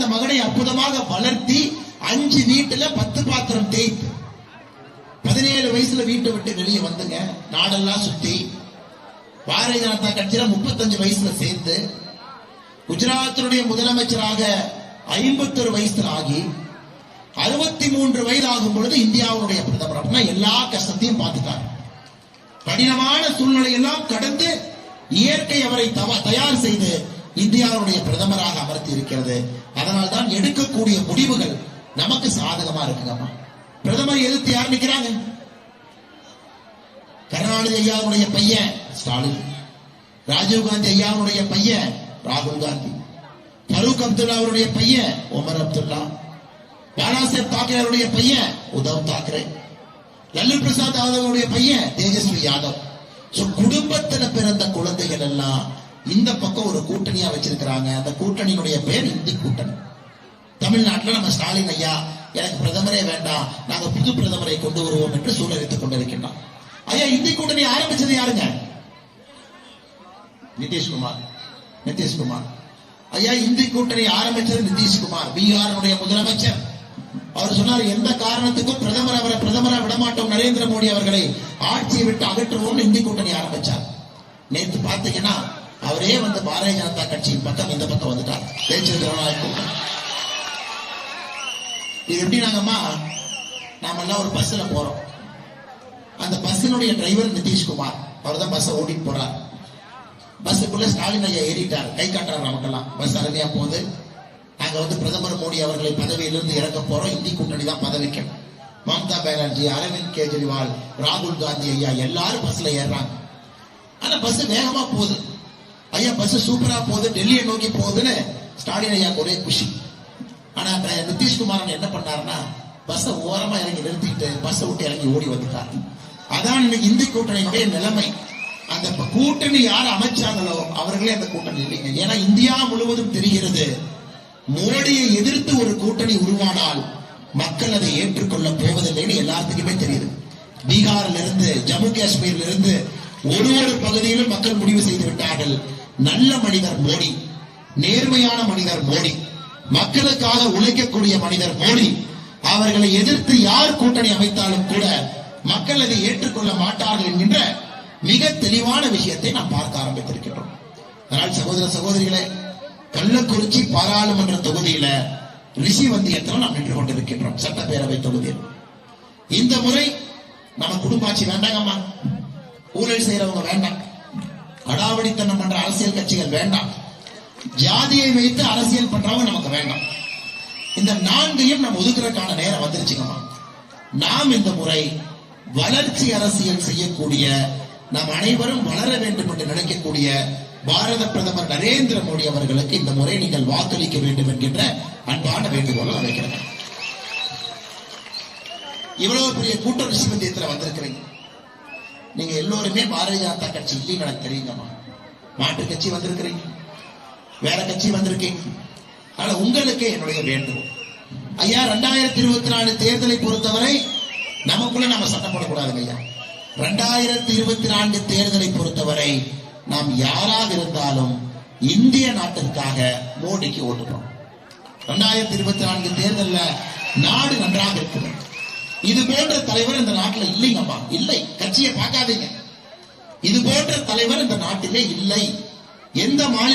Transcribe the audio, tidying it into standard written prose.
அந்த மகனை அற்புதமாக வளர்த்தி 5 வீட்டுல 10 பாத்திரம் தேய்த்து 17 வயசுல வீட்டை விட்டு வெளியே வந்துங்க. நாடெல்லாம் சுத்தி பாரதிய ஜனதா கட்சியில 35 வயசுல சேர்ந்து குஜராத்தினுடைய முதலமைச்சராக 51 வயசுல ஆகி 63 வயது ஆகும் பொழுது இந்தியாவுடைய பிரதமர். அப்படின்னா எல்லா கஷ்டத்தையும் பார்த்துட்டார். கடினமான சூழ்நிலை எல்லாம் கடந்து இயற்கை அவரை தயார் செய்து இந்தியாவுடைய பிரதமராக அமர்த்தி இருக்கிறது. அதனால் தான் எடுக்கக்கூடிய முடிவுகள் நமக்கு சாதகமா இருக்குங்கம்மா. பிரதமர் எதிர்த்து யார் நிற்கிறாங்க? கருணாநிதி ஐயாவுடைய பையன் ஸ்டாலின், ராஜீவ்காந்தி ஐயாவுடைய பையன் ராகுல் காந்தி, ஃபரூக் அப்துல்லா அவருடைய பையன் உமர் அப்துல்லா, பாலாசாஹேப் தாக்கரே அவருடைய பையன் உத்தவ் தாக்கரே, லல்லு பிரசாத் யாதவனுடைய பையன் தேஜஸ்வி யாதவ். குடும்பத்தில் பிறந்த குழந்தைகள் எல்லாம் இந்த பக்கம் ஒரு கூட்டணியா வச்சிருக்கிறாங்க. அந்த கூட்டணியினுடைய பேர் இந்தி கூட்டணி. தமிழ்நாட்டில் நம்ம ஸ்டாலின் ஐயா எனக்கு பிரதமரே வேண்டாம், நாங்க புது பிரதமரை கொண்டு வருவோம் என்று சூழலித்துக் கொண்டிருக்கின்றோம். ஐயா இந்தி கூட்டணி ஆரம்பிச்சது யாருங்க? நிதிஷ்குமார். நிதிஷ்குமார் ஐயா இந்தி கூட்டணி ஆரம்பிச்சது நிதிஷ்குமார், பீகாருடைய முதலமைச்சர். அவர் சொன்னார், எந்த காரணத்துக்கும் அவரை பிரதமரை விடமாட்டோம், நரேந்திர மோடி அவர்களை ஆட்சியை விட்டு அகற்றுவோம் இந்தி கூட்டணி ஆரம்பிச்சார். நேற்று பாத்தீங்கன்னா அவரே வந்து பாரதிய ஜனதா கட்சியின் பக்கம் இந்த பக்கம் வந்துட்டார். தேசிய ஜனநாயக கூட்டணி. இது எப்படி நாங்கம்மா, நாம எல்லாம் ஒரு பஸ்ல போறோம். அந்த பஸ்ஸினுடைய டிரைவர் நிதிஷ்குமார், அவர் தான் பஸ் ஓட்டிட்டு போறார். பஸ்ஸுக்குள்ள ஸ்டாலின் ஐயா ஏறிட்டார், கை காட்டுறாரு நமக்கெல்லாம். பஸ் அருமையா போகுது. நாங்க வந்து பிரதமர் மோடி அவர்களை பதவியிலிருந்து இறக்க போறோம், இந்தி கூட்டணி தான் பதவிக்கு. மம்தா பானர்ஜி, அரவிந்த் கெஜ்ரிவால், ராகுல் காந்தி ஐயா எல்லாரும் பஸ்ல ஏறாங்க. ஆனா பஸ் வேகமா போகுது. ஐயா பஸ் சூப்பரா போகுது, டெல்லியை நோக்கி போகுதுன்னு ஸ்டாலின் ஐயா ஒரே குஷி. ஆனா நிதிஷ்குமார் என்ன பண்ணாருன்னா பஸ் ஓரமா இறங்கி நிறுத்திட்டு பஸ் விட்டு இறங்கி ஓடி வந்துட்டார். அதான் இந்தி கூட்டணியினுடைய நிலைமை. அந்த கூட்டணி யார் அமைச்சாங்களோ அவர்களே அந்த கூட்டணி இல்லைங்க. ஏன்னா இந்தியா முழுவதும் தெரிகிறது, மோடியை எதிர்த்து ஒரு கூட்டணி உருவானால் மக்கள் அதை ஏற்றுக்கொள்ள போவதில்லைன்னு எல்லாத்துக்குமே தெரியுது. பீகாரில் இருந்து ஜம்மு காஷ்மீரில் இருந்து ஒரு பகுதியிலும் மக்கள் முடிவு செய்து விட்டார்கள், நல்ல மனிதர் மோடி, நேர்மையான மனிதர் மோடி, மக்களுக்காக உழைக்கக்கூடிய மனிதர் மோடி. அவர்களை எதிர்த்து யார் கூட்டணி அமைத்தாலும் கூட மக்கள் அதை ஏற்றுக்கொள்ள மாட்டார்கள் என்கின்ற மிக தெளிவான விஷயத்தை நாம் பார்க்க ஆரம்பித்திருக்கிறோம். அதனால் சகோதர சகோதரிகளே, கள்ளக்குறிச்சி பாராளுமன்ற தொகுதியில ரிஷிவந்தியத்தில் நாம் நின்று கொண்டிருக்கின்றோம். சட்டப்பேரவை தொகுதியில் இந்த முறை நம்ம குடும்பாட்சி வேண்டாங்கம்மா, ஊழல் செய்யறவங்க வேண்டாம், அடாவடித்தனம் பண்ற அரசியல் கட்சிகள் வேண்டாம், ஜாதியை வைத்து அரசியல் பண்றவங்க நமக்கு வேண்டாம். இந்த 4ஐயும் நம்ம ஒதுக்குறதுக்கான நேரம் வந்துருச்சுங்கம்மா. நாம் இந்த முறை வளர்ச்சி அரசியல் செய்யக்கூடிய, நாம் அனைவரும் வளர வேண்டும் என்று நினைக்கக்கூடிய பாரத பிரதமர் நரேந்திர மோடி அவர்களுக்கு இந்த முறை நீங்கள் வாக்களிக்க வேண்டும் என்கின்ற அன்பான வேண்டுகோளை வைக்கிறேன். இவ்வளவு பெரிய கூட்டம் ரிஷிவந்தியத்தில் வந்திருக்கிறீங்க. நீங்க எல்லோருமே பாரதிய ஜனதா கட்சி இல்லைன்னு எனக்கு தெரியுங்கம்மா. மாற்று கட்சி வந்திருக்கிறீங்க, வேற கட்சி வந்திருக்கீங்க. ஆனா உங்களுக்கு என்னுடைய வேண்டுகோள், ஐயா 2024 தேர்தலை பொறுத்தவரை நமக்குள்ள நம்ம சட்டம் போடக்கூடாதுங்க ஐயா. 2024 தேர்தலை பொறுத்தவரை நாம் யாராக இருந்தாலும் இந்திய நாட்டிற்காக மோடிக்கு ஓட்டுறோம். 2024 தேர்தலில் நாடு நன்றாக இருக்குது. இது போன்ற தலைவர் இந்த நாட்டில் இல்லைங்கம்மா, இல்லை. கட்சியை பார்க்காதீங்க, இது போன்ற தலைவர் இந்த நாட்டிலே இல்லை. எந்த மாநில